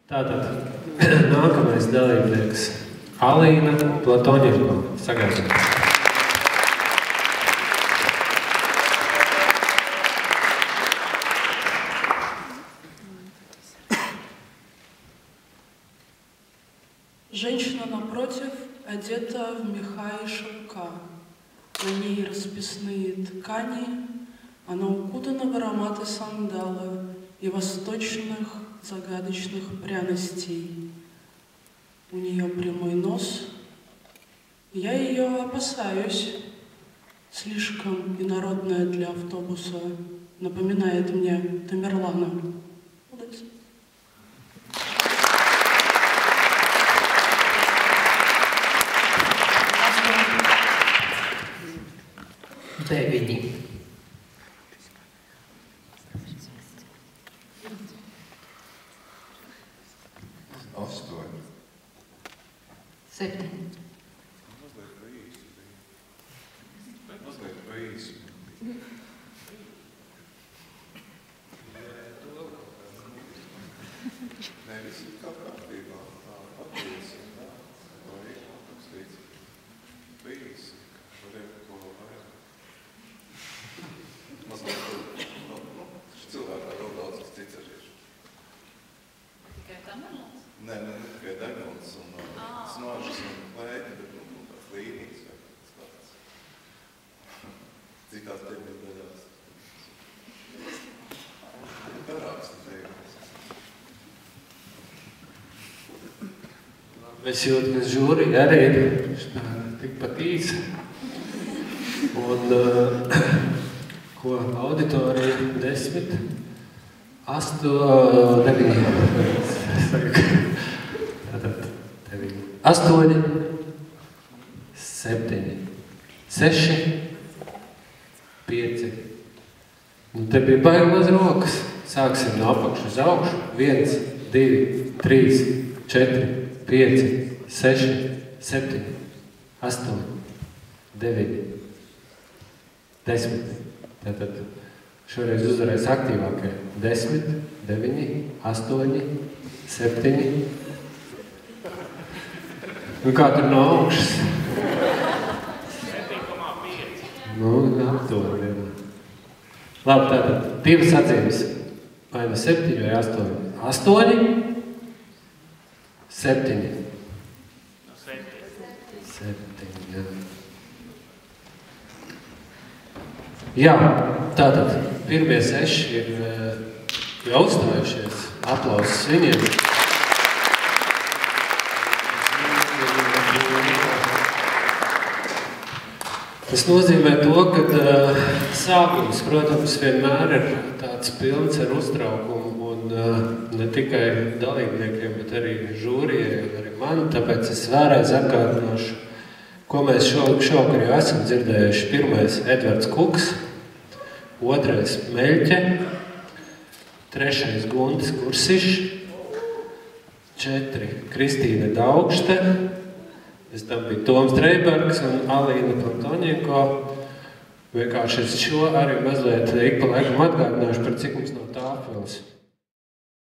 Tātad nākamais dalībnieks Alīna Platoņevko. Sagaidām. Женщина напротив одета в меха и шелка. На ней расписные ткани, она укутана в ароматы сандала и восточных загадочных пряностей. У нее прямой нос. Я ее опасаюсь. Слишком инородная для автобуса. Напоминает мне Тамерлана. Deviņi. 8. 7. Mazliet pa īsi. Nē, viss ir kā kārtībā. Patiesi. Vai aprakstīts. Pa īsi. Varētu ko vairāk. Mazliet. Cilvēkā vēl daudz kas cits arī ir. Tikai Tamerlons? Nē, ne tikai Tamerlons un smaržas un lēti, bet tās līnijas vai tāds. Citās tēmijas daļās. Garāks tēmijas. Es jūtu, ka žūri arī ir tikpat īsa. Un ko auditorija 10, 8, 9. Tātad 9. 8, 7, 6, 5. Nu, te bija baigi maz rokas. Sāksim no apakšu uz augšu. 1, 2, 3, 4, 5, 6, 7, 8, 9, 10. Tātad šoreiz uzvarēs aktīvākie. 10, 9, 8, 7. Nu kā tur no augšas? 7,5. Nu, aptuveni. Labi, tātad divas atzīmes. Vai no 7 vai 8? 8, 7. No 7. 7, jā. Jā, tātad pirmie 6 ir jau uzstājušies. Aplausus viņiem. Tas nozīmē to, ka sākums, protams, vienmēr ir tāds pilns ar uztraukumu un ne tikai dalībniekiem, bet arī žūrijai, arī man. Tāpēc es vēlreiz atgādināšu, ko mēs šovakar jau esam dzirdējuši. Pirmais Edvards Kuks, otrais Meļķe, trešais Gundis Kursišs, 4 Kristīna Daugšte, pēc tam bija Toms Dreibergs un Alīna Platoņevko. Vienkārši es šo arī mazliet ik pa laikam atgādināšu, par cik mums nav tāfeles.